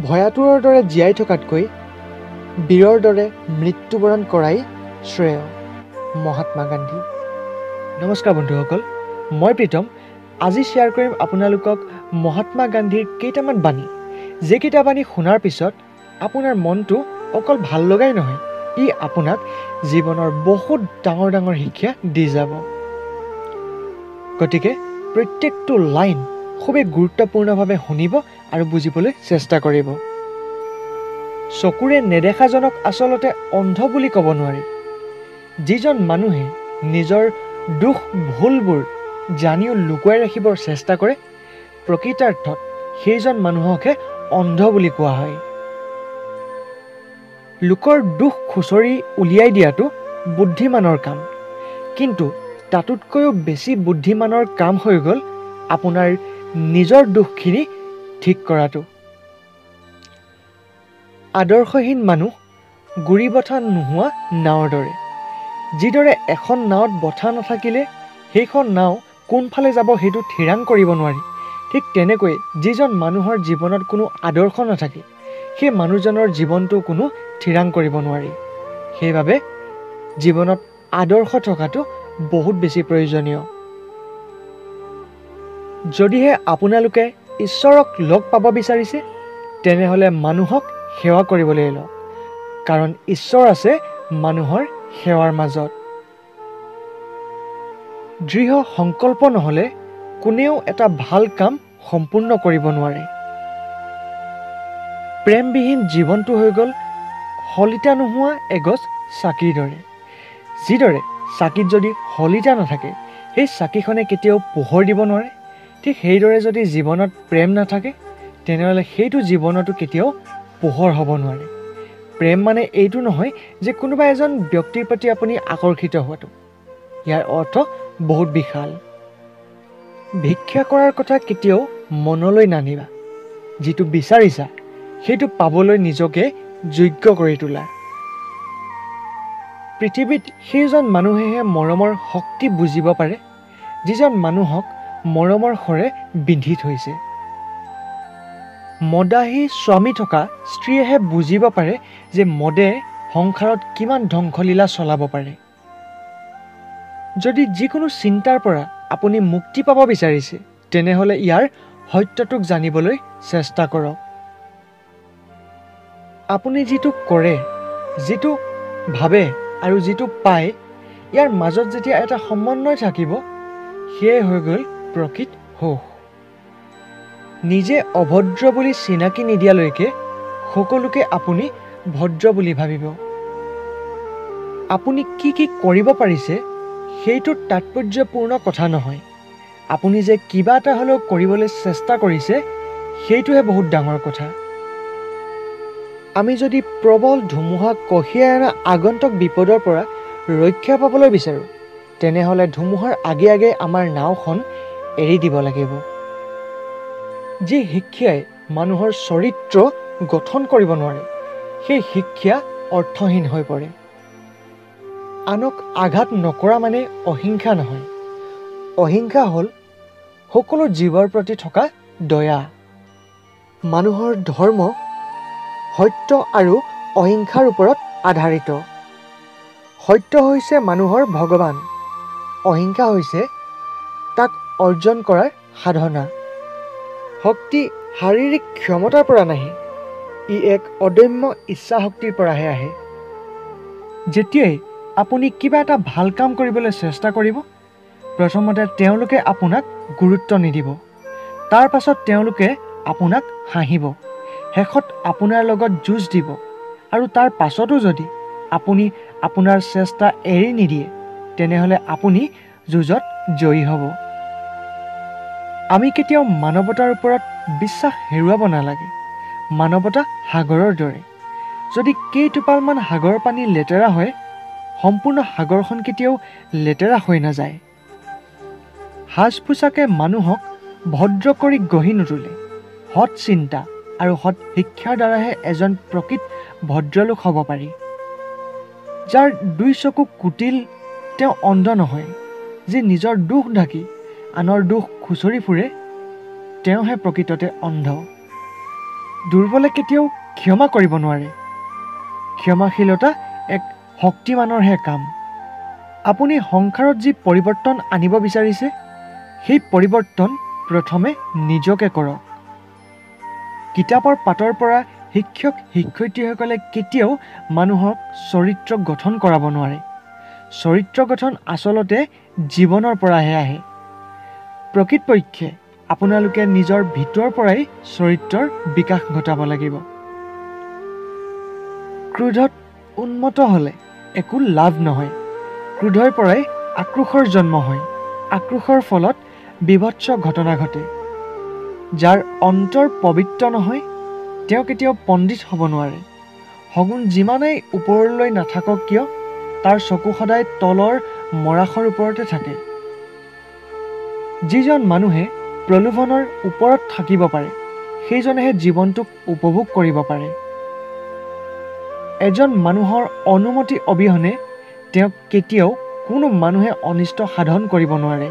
ভয়াতুৰৰ দৰে জীয়াই থকাতকৈ বীৰৰ দৰে মৃত্যুবৰণ কৰাই শ্ৰেয়। মহাত্মা গান্ধী। নমস্কাৰ বন্ধুসকল, মই প্ৰীতম। আজি শ্বেয়াৰ কৰিম আপোনালোকক মহাত্মা গান্ধীৰ কেইটামান বাণী, যিকেইটা বাণী শুনাৰ পিছত আপোনাৰ মনটো অকল ভাল লগাই নহয়, ই আপোনাক জীৱনৰ বহুত ডাঙৰ ডাঙৰ শিক্ষা দি যাব। গতিকে প্ৰত্যেকটো লাইন খুবেই গুৰুত্বপূৰ্ণভাৱে শুনিব আৰু বুজিবলৈ চেষ্টা কৰিব। চকুৰে নেদেখাজনক আচলতে অন্ধ বুলি ক'ব নোৱাৰি। যিজন মানুহে নিজৰ দুখ ভুলবোৰ জানিও লুকুৱাই ৰাখিবৰ চেষ্টা কৰে, প্ৰকৃতাৰ্থত সেইজন মানুহকহে অন্ধ বুলি কোৱা হয়। লোকৰ দুখ খুচৰি উলিয়াই দিয়াটো বুদ্ধিমানৰ কাম, কিন্তু তাতোতকৈও বেছি বুদ্ধিমানৰ কাম হৈ গ'ল আপোনাৰ নিজৰ দুখখিনি ঠিক কৰাটো। আদৰ্শহীন মানুহ গুৰি বঠা নোহোৱা নাৱৰ দৰে। যিদৰে এখন নাৱত বঠা নাথাকিলে সেইখন নাও কোনফালে যাব সেইটো থিৰাং কৰিব নোৱাৰি, ঠিক তেনেকৈ যিজন মানুহৰ জীৱনত কোনো আদৰ্শ নাথাকে, সেই মানুহজনৰ জীৱনটো কোনো থিৰাং কৰিব নোৱাৰি। সেইবাবে জীৱনত আদৰ্শ থকাটো বহুত বেছি প্ৰয়োজনীয়। যদিহে আপোনালোকে ঈশ্বৰক লগ পাব বিচাৰিছে, তেনেহ'লে মানুহক সেৱা কৰিবলৈ লওক, কাৰণ ঈশ্বৰ আছে মানুহৰ সেৱাৰ মাজত। দৃঢ় সংকল্প নহ'লে কোনেও এটা ভাল কাম সম্পূৰ্ণ কৰিব নোৱাৰে। প্ৰেমবিহীন জীৱনটো হৈ গ'ল শলিতা নোহোৱা এগছ চাকিৰ দৰে। যিদৰে চাকিত যদি শলিতা নাথাকে, সেই চাকিখনে কেতিয়াও পোহৰ দিব নোৱাৰে, ঠিক সেইদৰে যদি জীৱনত প্ৰেম নাথাকে, তেনেহ'লে সেইটো জীৱনতো কেতিয়াও পোহৰ হ'ব নোৱাৰে। প্ৰেম মানে এইটো নহয় যে কোনোবা এজন ব্যক্তিৰ প্ৰতি আপুনি আকৰ্ষিত হোৱাটো। ইয়াৰ অৰ্থ বহুত বিশাল। ভিক্ষা কৰাৰ কথা কেতিয়াও মনলৈ নানিবা। যিটো বিচাৰিছা সেইটো পাবলৈ নিজকে যোগ্য কৰি তোলা। পৃথিৱীত সেইজন মানুহেহে মৰমৰ শক্তি বুজিব পাৰে, যিজন মানুহক মৰমৰ শৰে বিন্ধি থৈছে। মদাহী স্বামী থকা স্ত্ৰীয়েহে বুজিব পাৰে যে মদে সংসাৰত কিমান ধ্বংসলীলা চলাব পাৰে। যদি যিকোনো চিন্তাৰ পৰা আপুনি মুক্তি পাব বিচাৰিছে, তেনেহ'লে ইয়াৰ সত্যটোক জানিবলৈ চেষ্টা কৰক। আপুনি যিটো কৰে, যিটো ভাবে আৰু যিটো পায়, ইয়াৰ মাজত যেতিয়া এটা সমন্বয় থাকিব, সেয়াই হৈ গ'ল প্ৰকৃত সুখ। নিজে অভদ্ৰ বুলি চিনাকি নিদিয়ালৈকে সকলোকে আপুনি ভদ্ৰ বুলি ভাবিব। আপুনি কি কি কৰিব পাৰিছে সেইটো তাৎপৰ্যপূৰ্ণ কথা নহয়, আপুনি যে কিবা এটা হ'লেও কৰিবলৈ চেষ্টা কৰিছে সেইটোহে বহুত ডাঙৰ কথা। আমি যদি প্ৰবল ধুমুহা কঢ়িয়াই অনা আগন্তুক বিপদৰ পৰা ৰক্ষা পাবলৈ বিচাৰোঁ, তেনেহ'লে ধুমুহাৰ আগে আগে আমাৰ নাওখন এৰি দিব লাগিব। যি শিক্ষাই মানুহৰ চৰিত্ৰ গঠন কৰিব নোৱাৰে, সেই শিক্ষা অৰ্থহীন হৈ পৰে। আনক আঘাত নকৰা মানে অহিংসা নহয়। অহিংসা হ'ল সকলো জীৱৰ প্ৰতি থকা দয়া। মানুহৰ ধৰ্ম সত্য আৰু অহিংসাৰ ওপৰত আধাৰিত। সত্য হৈছে মানুহৰ ভগৱান, অহিংসা হৈছে তাক অৰ্জন কৰাৰ সাধনা। শক্তি শাৰীৰিক ক্ষমতাৰ পৰা নাহে, ই এক অদম্য ইচ্ছা শক্তিৰ পৰাহে আহে। যেতিয়াই আপুনি কিবা এটা ভাল কাম কৰিবলৈ চেষ্টা কৰিব, প্ৰথমতে তেওঁলোকে আপোনাক গুৰুত্ব নিদিব, তাৰ পাছত তেওঁলোকে আপোনাক হাঁহিব, শেষত আপোনাৰ লগত যুঁজ দিব, আৰু তাৰ পাছতো যদি আপুনি আপোনাৰ চেষ্টা এৰি নিদিয়ে, তেনেহ'লে আপুনি যুঁজত জয়ী হ'ব। আমি কেতিয়াও মানৱতাৰ ওপৰত বিশ্বাস হেৰুৱাব নালাগে। মানৱতা সাগৰৰ দৰে। যদি কেইটোপালমান সাগৰৰ পানী লেতেৰা হয়, সম্পূৰ্ণ সাগৰখন কেতিয়াও লেতেৰা হৈ নাযায়। সাজ পোছাকে মানুহক ভদ্ৰ কৰি গঢ়ি নুতুলে। সৎ চিন্তা আৰু সৎ শিক্ষাৰ দ্বাৰাহে এজন প্ৰকৃত ভদ্ৰলোক হ'ব পাৰি। যাৰ দুই চকু কুটিল তেওঁ অন্ধ নহয়। যি নিজৰ দুখ ঢাকি আনৰ দুখ খুচৰি ফুৰে তেওঁহে প্ৰকৃততে অন্ধ। দুৰ্বলে কেতিয়াও ক্ষমা কৰিব নোৱাৰে। ক্ষমাশীলতা এক শক্তিমানৰহে কাম। আপুনি সংসাৰত যি পৰিৱৰ্তন আনিব বিচাৰিছে, সেই পৰিৱৰ্তন প্ৰথমে নিজকে কৰক। কিতাপৰ পাতৰ পৰা শিক্ষক শিক্ষয়িত্ৰীসকলে কেতিয়াও মানুহক চৰিত্ৰ গঠন কৰাব নোৱাৰে। চৰিত্ৰ গঠন আচলতে জীৱনৰ পৰাহে আহে। প্ৰকৃতপক্ষে আপোনালোকে নিজৰ ভিতৰৰ পৰাই চৰিত্ৰৰ বিকাশ ঘটাব লাগিব। ক্ৰোধত উন্মত্ত হ'লে একো লাভ নহয়। ক্ৰোধৰ পৰাই আক্ৰোশৰ জন্ম হয়। আক্ৰোশৰ ফলত বিভৎস ঘটনা ঘটে। যাৰ অন্তৰ পবিত্ৰ নহয়, তেওঁ কেতিয়াও পণ্ডিত হ'ব নোৱাৰে। সগুণ যিমানেই ওপৰলৈ নাথাকক কিয়, তাৰ চকু সদায় তলৰ মৰাশৰ ওপৰতে থাকে। যিজন মানুহে প্ৰলোভনৰ ওপৰত থাকিব পাৰে, সেইজনেহে জীৱনটোক উপভোগ কৰিব পাৰে। এজন মানুহৰ অনুমতি অবিহনে তেওঁক কেতিয়াও কোনো মানুহে অনিষ্ট সাধন কৰিব নোৱাৰে।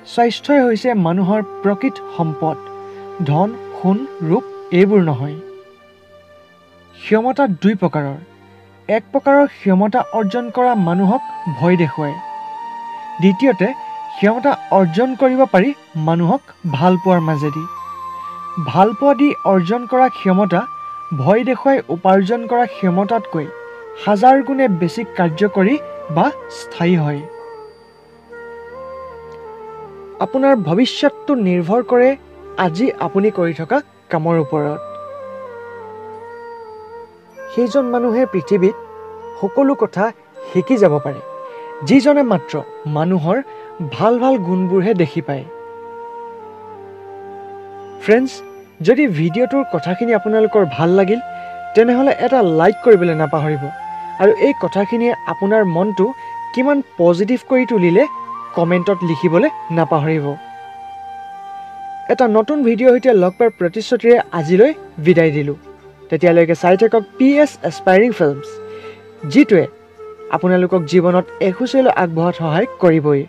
স্বাস্থ্যই হৈছে মানুহৰ প্ৰকৃত সম্পদ। ধন, সোণ, ৰূপ এইবোৰ নহয়। ক্ষমতা দুই প্ৰকাৰৰ। এক প্ৰকাৰৰ ক্ষমতা অৰ্জন কৰা মানুহক ভয় দেখুৱায়। দ্বিতীয়তে ক্ষমতা অৰ্জন কৰিব পাৰি মানুহক ভাল পোৱাৰ মাজেদি। ভাল পোৱা দি অৰ্জন কৰা ক্ষমতা ভয় দেখুৱাই উপাৰ্জন কৰা ক্ষমতাতকৈ হাজাৰ গুণে বেছি কাৰ্যকৰী বা স্থায়ী হয়। আপোনাৰ ভৱিষ্যতটো নিৰ্ভৰ কৰে আজি আপুনি কৰি থকা কামৰ ওপৰত। সেইজন মানুহে পৃথিৱীত সকলো কথা শিকি যাব পাৰে, যিজনে মাত্ৰ মানুহৰ ভাল ভাল গুণবোৰহে দেখি পায়। ফ্ৰেণ্ডছ, যদি ভিডিঅ'টোৰ কথাখিনি আপোনালোকৰ ভাল লাগিল, তেনেহ'লে এটা লাইক কৰিবলৈ নাপাহৰিব। আৰু এই কথাখিনিয়ে আপোনাৰ মনটো কিমান পজিটিভ কৰি তুলিলে কমেণ্টত লিখিবলৈ নাপাহৰিব। এটা নতুন ভিডিঅ'ৰ সৈতে লগ পোৱাৰ প্ৰতিশ্ৰুতিৰে আজিলৈ বিদায় দিলোঁ। তেতিয়ালৈকে চাই থাকক PS এস্পাইৰিং ফিল্মছ, যিটোৱে আপোনালোকক জীৱনত এখোজলৈ আগবঢ়াত সহায় কৰিবই।